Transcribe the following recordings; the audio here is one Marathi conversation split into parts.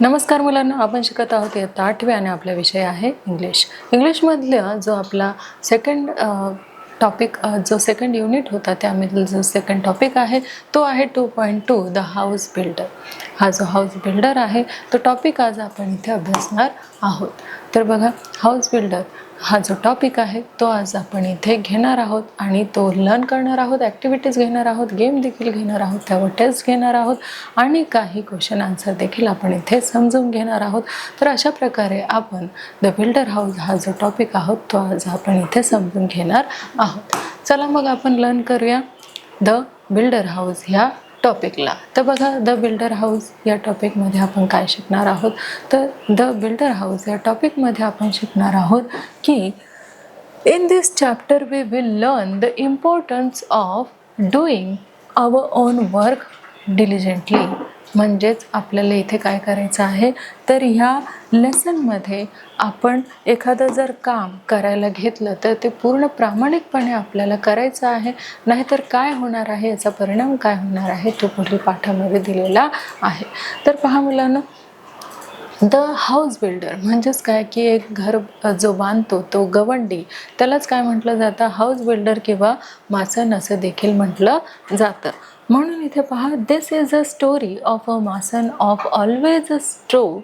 नमस्कार मुलांना, आपण शिकत आहोत इयत्ता 8वी आणि आपला विषय आहे इंग्लिश. इंग्लिशमधला जो आपला जो सेकंड युनिट होता त्यामधील जो सेकंड टॉपिक आहे तो आहे 2.2 द हाऊस बिल्डर. हा जो हाऊस बिल्डर आहे तो टॉपिक आज आपण इथे अभ्यासणार आहोत. तर बघा, हाऊस बिल्डर हा जो टॉपिक आहे तो आज आपण इथे घेणार आहोत आणि तो लर्न करणार आहोत, ॲक्टिव्हिटीज घेणार आहोत, गेम देखील घेणार आहोत, त्यावर टेस्ट घेणार आहोत आणि काही क्वेश्चन आन्सर देखील आपण इथे समजून घेणार आहोत. तर अशा प्रकारे आपण द बिल्डर हाऊस हा जो टॉपिक आहोत तो आज आपण इथे समजून घेणार आहोत. चला मग आपण लर्न करूया द बिल्डर हाऊस ह्या टॉपिकला. तर बघा, द बिल्डर हाऊस या टॉपिकमध्ये आपण काय शिकणार आहोत, तर द बिल्डर हाऊस या टॉपिकमध्ये आपण शिकणार आहोत की in this chapter we will learn the importance of doing our own work diligently. म्हणजेच आपल्याला इथे काय करायचं आहे, तर ह्या लेसनमध्ये आपण एखादं जर काम करायला घेतलं तर ते पूर्ण प्रामाणिकपणे आपल्याला करायचं आहे, नाहीतर काय होणार आहे, याचा परिणाम काय होणार आहे तो पुढील पाठामध्ये दिलेला आहे. तर पहा मुलांनो, द हाऊस बिल्डर म्हणजेच काय की एक घर जो बांधतो तो गवंडी, त्यालाच काय म्हटलं जातं, हाऊस बिल्डर किंवा मासन असं देखील म्हटलं जातं. म्हणून इथे पहा, this is a story of a mason of always strove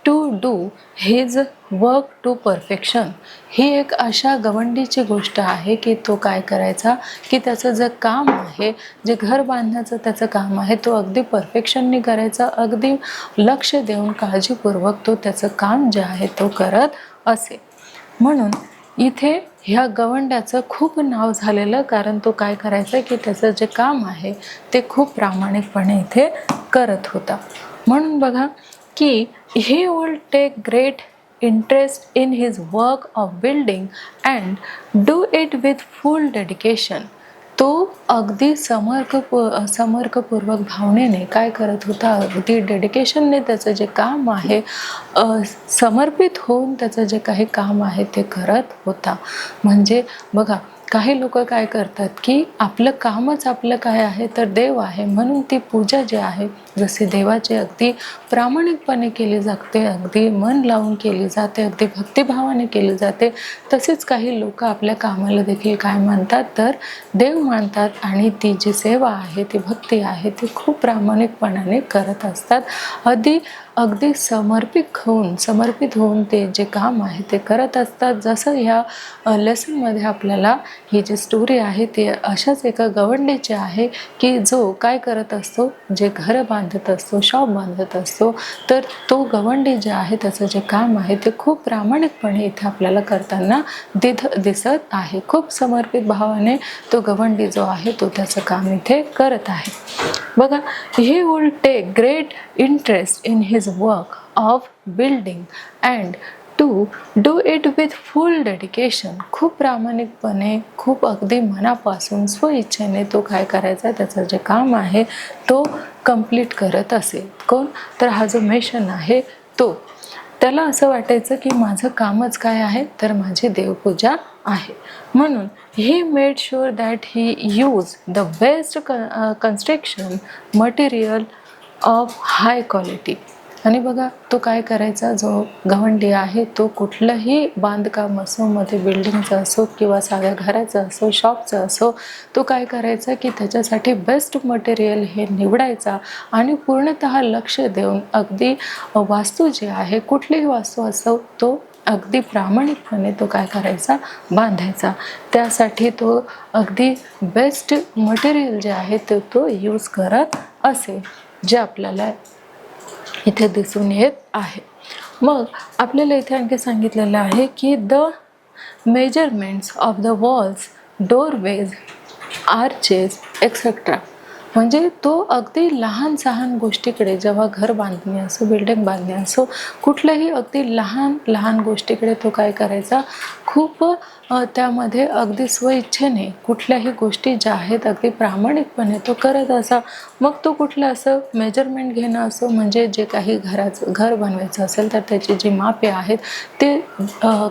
to do his work to perfection. ही एक अशा गवंडीची गोष्ट आहे की तो काय करायचा की त्याचं जे काम आहे, जे घर बांधण्याचं त्याचं काम आहे, तो अगदी परफेक्शनने करायचा, अगदी लक्ष देऊन काळजीपूर्वक तो त्याचं काम जे आहे तो करत असे. म्हणून इथे ह्या गवंड्याचं खूप नाव झालेलं, कारण तो काय करायचा की त्याचं जे काम आहे ते खूप प्रामाणिकपणे इथे करत होता. म्हणून बघा की he will take great interest in his work of building and do it with full dedication. तो अगदी समर्पकपूर्वक भावनेने काय करत होता, अगदी डेडिकेशनने त्याचं जे काम आहे, समर्पित होऊन त्याचं जे काही काम आहे ते करत होता. म्हणजे बघा, काही लोक काय करतात की आपलं कामच आपलं काय आहे तर देव आहे, म्हणून ती पूजा जी आहे जसे देवाची अगदी प्रामाणिकपणे केली जाते, अगदी मन लावून केली जाते, अगदी भक्तिभावाने केली जाते, तसेच काही लोक आपल्या कामाला देखील काय मानतात तर देव मानतात आणि ती जी सेवा आहे, ती भक्ती आहे, ती खूप प्रामाणिकपणाने करत असतात. अगदी समर्पित होऊन ते जे काम आहे ते करत असतात. जसं ह्या लेसनमध्ये आपल्याला ही जी स्टोरी आहे ती अशाच एका गवंडीची आहे की जो काय करत असतो, जे घर बांधत असतो, शॉप बांधत असतो, तर तो गवंडी जे आहे त्याचं जे काम आहे ते खूप प्रामाणिकपणे इथे आपल्याला करताना दिसत आहे. खूप समर्पित भावाने तो गवंडी जो आहे तो त्याचं काम इथे करत आहे. बघा, he will take great interest in his work of building and to do it with full dedication. खूप प्रामाणिकपणे, खूप अगदी मनापासून, स्वइच्छेने तो काय करायचा, त्याचं जे काम आहे तो कंप्लीट करत असेल. कोण तर हा जो मेशन आहे तो, त्याला असं वाटायचं की माझं कामच काय आहे तर माझी देवपूजा आहे. म्हणून he made sure that he used the best construction material of high quality. आणि बघा, तो काय करायचा, जो गवंडी आहे तो कुठलंही बांधकाम असो, मध्ये बिल्डिंगचं असो किंवा साध्या घराचं असो, शॉपचं असो, तो काय करायचा की त्याच्यासाठी बेस्ट मटेरियल हे निवडायचा आणि पूर्णतः लक्ष देऊन अगदी वास्तू जी आहे, कुठलीही वास्तू असो, तो अगदी प्रामाणिकपणे तो काय करायचा, बांधायचा. त्यासाठी तो अगदी बेस्ट मटेरियल जे आहे ते तो यूज करत असे, जे आपल्याला इथे दिसून येत आहे. मग आपल्याला इथे आणखी सांगितलेलं आहे की the measurements of the walls, doorways, arches etcetera. म्हणजे तो अगदी लहान सहान गोष्टीकडे, जेव्हा घर बांधणे असो, बिल्डिंग बांधणे असो, कुठल्याही अगदी लहान गोष्टीकडे तो काय करायचा, खूप त्यामध्ये अगदी स्वइच्छेने कुठल्याही गोष्टी ज्या आहेत अगदी प्रामाणिकपणे तो करत असा. मग तो कुठलं असं मेजरमेंट घेणं असो, म्हणजे जे काही घर बनवायचं असेल तर त्याची जी मापे आहेत ते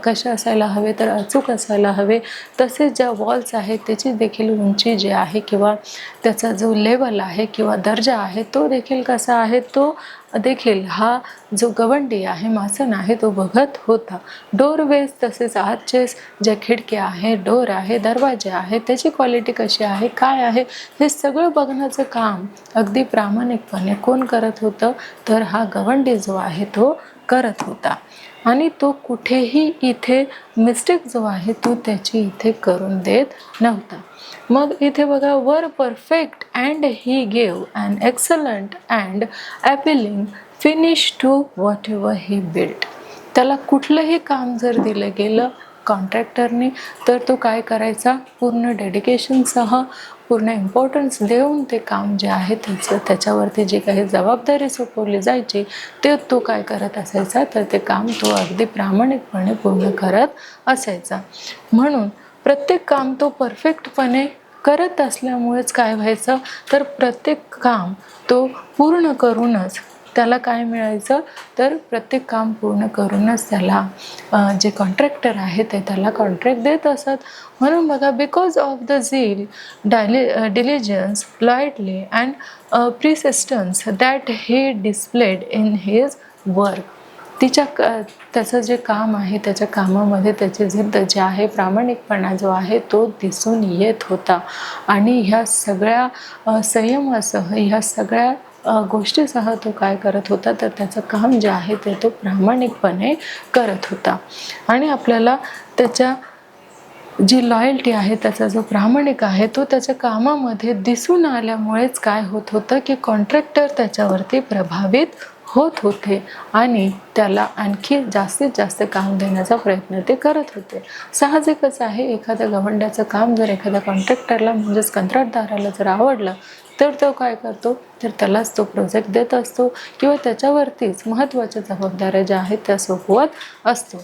कशा असायला हवे तर अचूक असायला हवे. तसेच ज्या वॉल्स आहेत त्याची देखील उंची जी आहे किंवा त्याचा जो लेवल आहे किंवा दर्जा आहे तो देखील कसा आहे, तो देखील हा जो गवंडी आहे, मासन आहे, तो बघत होता. डोरवेज तसेच आतचे जे खिडक्या आहे, डोर आहे, दरवाजे आहे, त्याची क्वालिटी कशी आहे, काय आहे, हे सगळं बघण्याचं काम अगदी प्रामाणिकपणे कोण करत होतं, तर हा गवंडी जो आहे तो करत होता. आणि तो कुठेही इथे मिस्टेक जो आहे तो त्याची इथे करून देत नव्हता. मग इथे बघा, वर perfect and he gave an excellent and appealing finish to whatever he built. त्याला कुठलंही काम जर दिलं गेलं कॉन्ट्रॅक्टरने, तर तो काय करायचा, पूर्ण डेडिकेशनसह, पूर्ण इम्पॉर्टन्स देऊन ते काम जे आहे त्याच्यावरती जी काही जबाबदारी सोपवली जायची ते तो काय करत असायचा, तर ते काम तो अगदी प्रामाणिकपणे पूर्ण करत असायचा. म्हणून प्रत्येक काम तो परफेक्टपणे करत असल्यामुळेच काय व्हायचं, तर प्रत्येक काम तो पूर्ण करूनच त्याला काय मिळायचं, तर प्रत्येक काम पूर्ण करूनच त्याला जे कॉन्ट्रॅक्टर आहे ते त्याला कॉन्ट्रॅक्ट देत असत. म्हणून बघा, because of the zeal, diligence, loyalty and persistence that he displayed in his work. त्याचं जे काम आहे, त्याच्या कामामध्ये त्याची जिद्द जी आहे, प्रामाणिकपणा जो आहे तो दिसून येत होता. आणि ह्या सगळ्या संयमासह, ह्या सगळ्या गोष्टीसह तो काय करत होता, तर त्याचं काम जे आहे ते तो प्रामाणिकपणे करत होता. आणि आपल्याला त्याच्या जी लॉयल्टी आहे, त्याचा जो प्रामाणिक आहे तो त्याच्या कामामध्ये दिसून आल्यामुळेच काय होत होतं, की कॉन्ट्रॅक्टर त्याच्यावरती प्रभावित होत होते आणि त्याला आणखी जास्तीत जास्त काम देण्याचा प्रयत्न ते करत होते. साहजिकच आहे, एखाद्या गवंड्याचं काम जर एखाद्या कॉन्ट्रॅक्टरला म्हणजेच कंत्राटदाराला जर आवडलं, तर तो काय करतो, तर त्यालाच तो प्रोजेक्ट देत असतो किंवा त्याच्यावरतीच महत्त्वाच्या जबाबदाऱ्या ज्या आहेत त्या सोपवत असतो.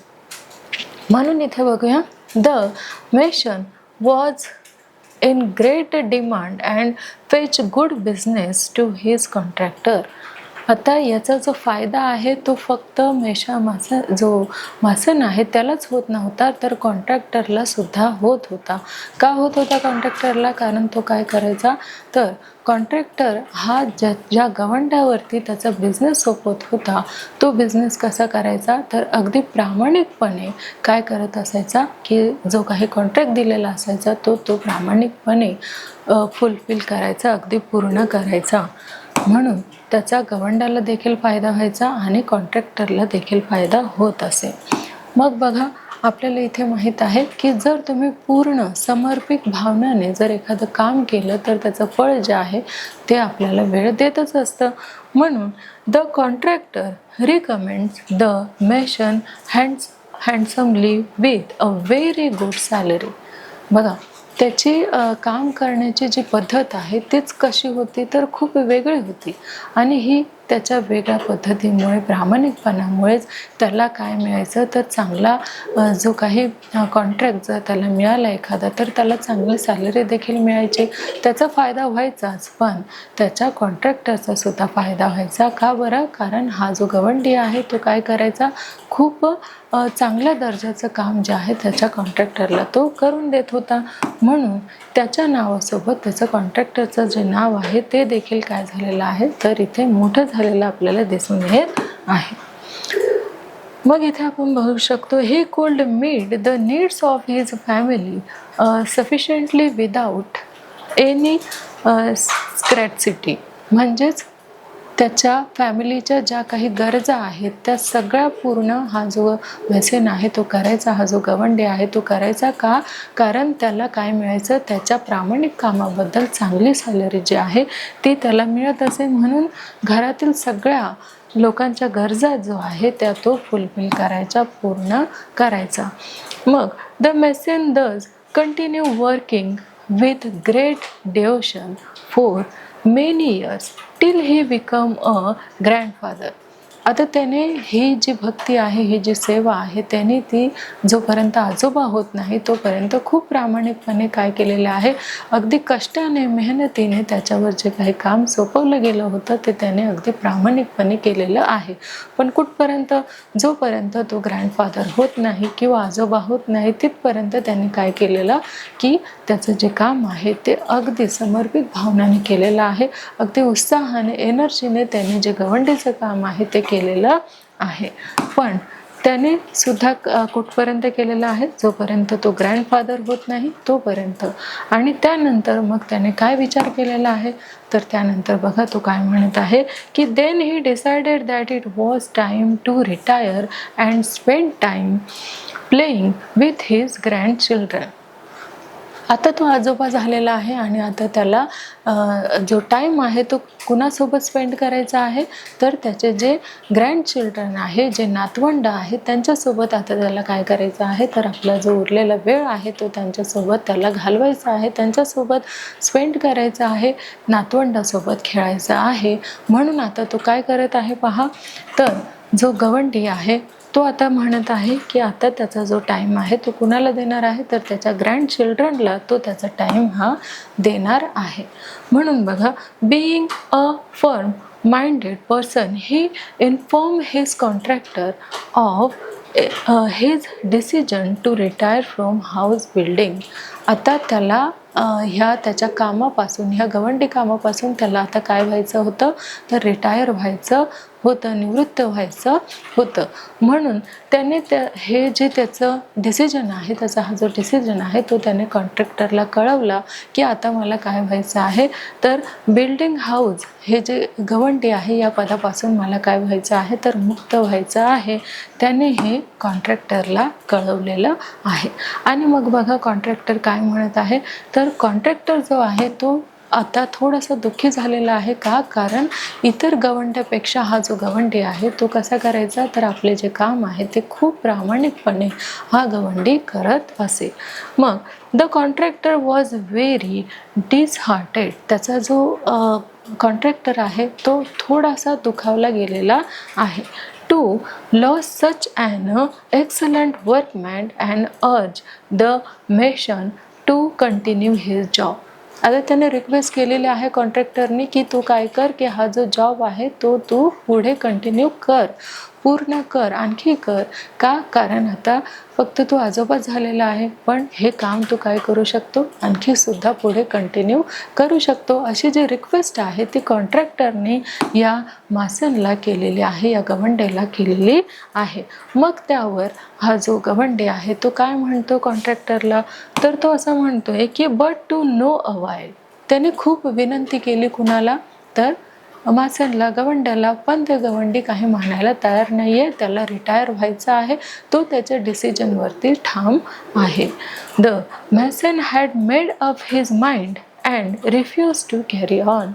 म्हणून इथे बघूया, the mason was in great demand and fetch good business to his contractor. आता याचा जो फायदा आहे तो फक्त जो मासन आहे त्यालाच होत नव्हता, तर कॉन्ट्रॅक्टरला सुद्धा होत होता. का होत होता कॉन्ट्रॅक्टरला? कारण तो काय करायचा, तर कॉन्ट्रॅक्टर हा ज्या गवंड्यावरती त्याचा बिझनेस सोपवत होता, तो बिझनेस कसा करायचा, तर अगदी प्रामाणिकपणे काय करत असायचा, की जो काही कॉन्ट्रॅक्ट दिलेला असायचा तो प्रामाणिकपणे फुलफिल करायचा, अगदी पूर्ण करायचा. म्हणून त्याचा गवंडाला देखील फायदा व्हायचा आणि कॉन्ट्रॅक्टरला देखील फायदा होत असे. मग बघा, आपल्याला इथे माहीत आहे की जर तुम्ही पूर्ण समर्पित भावनाने जर एखादं काम केलं तर त्याचं फळ जे आहे ते आपल्याला वेळ देतच असतं. म्हणून the contractor recommends the mason handsomely with a very good salary. बघा, त्याची काम करण्याची जी पद्धत आहे तीच कशी होती, तर खूप वेगळी होती. आणि ही त्याच्या वेगळ्या पद्धतीमुळे, प्रामाणिकपणामुळेच त्याला काय मिळायचं, तर चांगला जो काही कॉन्ट्रॅक्ट जर त्याला मिळाला एखादा, तर त्याला चांगली सॅलरी देखील मिळायची. त्याचा फायदा व्हायचाच, पण त्याच्या कॉन्ट्रॅक्टरचा सुद्धा फायदा व्हायचा. का बरं? कारण हा जो गवंडी आहे तो काय करायचा, खूप चांगल्या दर्जाचं काम जे आहे त्याच्या कॉन्ट्रॅक्टरला तो करून देत होता. म्हणून त्याच्या नावासोबत त्याचं कॉन्ट्रॅक्टरचं जे नाव आहे ते देखील काय झालेलं आहे, तर इथे मोठं झालेलं आपल्याला दिसून येत आहे. मग इथे आपण बघू शकतो, he could meet the needs of his family sufficiently without any scarcity. म्हणजेच त्याच्या फॅमिलीच्या ज्या काही गरजा आहेत त्या सगळ्या पूर्ण हा जो मेसन आहे तो करायचा, हा जो गवंडी आहे तो करायचा. का? कारण त्याला काय मिळायचं, त्याच्या प्रामाणिक कामाबद्दल चांगली सॅलरी जी आहे ती त्याला मिळत असे. म्हणून घरातील सगळ्या लोकांच्या गरजा जो आहे त्या तो फुलफिल करायचा, पूर्ण करायचा. मग द मेसन दज continue working with great devotion for many years till he became a grandfather. आता त्याने ही जी भक्ती आहे, ही जी सेवा आहे, त्याने ती जोपर्यंत आजोबा होत नाही तोपर्यंत खूप प्रामाणिकपणे काय केलेलं आहे, अगदी कष्टाने मेहनतीने त्याच्यावर जे काही काम सोपवलं गेलं होतं ते त्याने अगदी प्रामाणिकपणे केलेलं आहे. पण कुठपर्यंत, जोपर्यंत तो ग्रँडफादर होत नाही किंवा आजोबा होत नाही तिथपर्यंत त्यांनी काय केलेलं की त्याचं जे काम आहे ते अगदी समर्पित भावनाने केलेलं आहे. अगदी उत्साहाने, एनर्जीने त्याने जे गवंडीचं काम आहे ते केलेलं आहे. पण त्याने सुद्धा कुठपर्यंत केलेलं आहे, जोपर्यंत तो ग्रँडफादर होत नाही तोपर्यंत. आणि त्यानंतर मग त्याने काय विचार केलेला आहे, तर त्यानंतर बघा तो काय म्हणत आहे की then he decided that it was time to retire and spend time playing with his grandchildren. आता तो आजोबा झालेला आहे आणि आता त्याला जो टाईम आहे तो कुणासोबत स्पेंड करायचा आहे, तर त्याचे जे ग्रँडचिल्ड्रन आहे, जे नातवंड आहे त्यांच्यासोबत आता त्याला काय करायचं आहे, तर आपला जो उरलेला वेळ आहे तो त्यांच्यासोबत त्याला घालवायचा आहे, त्यांच्यासोबत स्पेंड करायचा आहे, नातवंडासोबत खेळायचं आहे. म्हणून आता तो काय करत आहे पहा, तर जो गवंडी आहे तो आता म्हणत आहे की आता त्याचा जो टाईम आहे तो कुणाला देणार आहे, तर त्याच्या ग्रँडचिल्ड्रनला तो त्याचा टाईम हा देणार आहे. म्हणून बघा, being a firm minded person he inform his contractor of his decision to retire from house building. आता त्याला ह्या त्याच्या कामापासून, ह्या गवंडी कामापासून त्याला आता काय व्हायचं होतं, तर रिटायर व्हायचं होतं, निवृत्त व्हायचं होतं. म्हणून त्याने हे जे त्याचं डिसिजन आहे, त्याचा हा जो डिसिजन आहे तो त्याने कॉन्ट्रॅक्टरला कळवला की आता मला काय व्हायचं आहे, तर बिल्डिंग हाऊस हे जे गवंडी आहे या पदापासून मला काय व्हायचं आहे, तर मुक्त व्हायचं आहे. त्याने हे कॉन्ट्रॅक्टरला कळवलेलं आहे. आणि मग बघा कॉन्ट्रॅक्टर काय म्हणत आहे, तर कॉन्ट्रॅक्टर जो आहे तो आता थोडासा दुःखी झालेला आहे. का? कारण इतर गवंड्यापेक्षा हा जो गवंडी आहे तो कसा करायचा, तर आपले जे काम आहे ते खूप प्रामाणिकपणे हा गवंडी करत असे. मग the contractor was very disheartened. त्याचा जो कॉन्ट्रॅक्टर आहे तो थोडासा दुखावला गेलेला आहे. To loss such an excellent workman and urge the mason to continue his job. आता त्याने रिक्वेस्ट केलेली आहे कॉन्ट्रॅक्टरनी की तू काय कर की हा जो जॉब आहे तो तू पुढे कंटिन्यू कर, पूर्ण कर, आणखी कर. का? कारण आता फक्त तू आजोबा झालेला आहे, पण हे काम तू काय करू शकतो, आणखी सुद्धा पुढे कंटिन्यू करू शकतो. अशी जी रिक्वेस्ट आहे ती कॉन्ट्रॅक्टरने या मासनला केलेली आहे, या गवंडेला केलेली आहे. मग त्यावर हा जो गवंडे आहे तो काय म्हणतो कॉन्ट्रॅक्टरला, तर तो असं म्हणतोय की but to no avail. त्याने खूप विनंती केली कुणाला, तर मासनला, गवंड्याला. पण ते गवंडी काही म्हणायला तयार नाही आहे. त्याला रिटायर व्हायचं आहे. तो त्याच्या डिसिजनवरती ठाम आहे. The mason had made up his mind and refuse to carry on.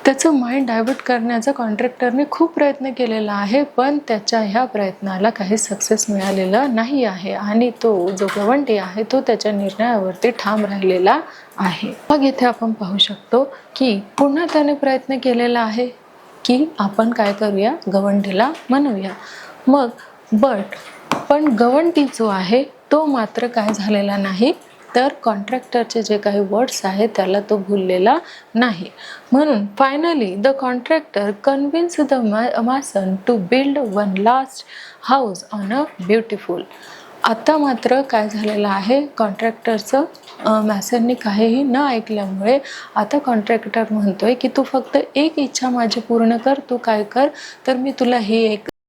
त्याचं माइंड डायव्हर्ट करण्याचा कॉन्ट्रॅक्टरने खूप प्रयत्न केलेला आहे, पण त्याच्या ह्या प्रयत्नाला काही सक्सेस मिळालेला नाही आहे. आणि तो जो गवंडी आहे तो त्याच्या निर्णयावरती ठाम राहिलेला आहे. मग इथे आपण पाहू शकतो की पुन्हा त्याने प्रयत्न केलेला आहे की आपण काय करूया, गवंडीला म्हणूया. मग पण गवंडी जो आहे तो मात्र काय झालेला नाही, तर कॉन्ट्रॅक्टरचे जे काही वर्ड्स आहेत त्याला तो भुललेला नाही. म्हणून finally the contractor convince the mason to build one last house on a beautiful. आता मात्र काय झालेलं आहे, कॉन्ट्रॅक्टरचं मॅसननी काहीही न ऐकल्यामुळे आता कॉन्ट्रॅक्टर म्हणतोय की तू फक्त एक इच्छा माझी पूर्ण कर. तू काय कर, तर मी तुला ही एक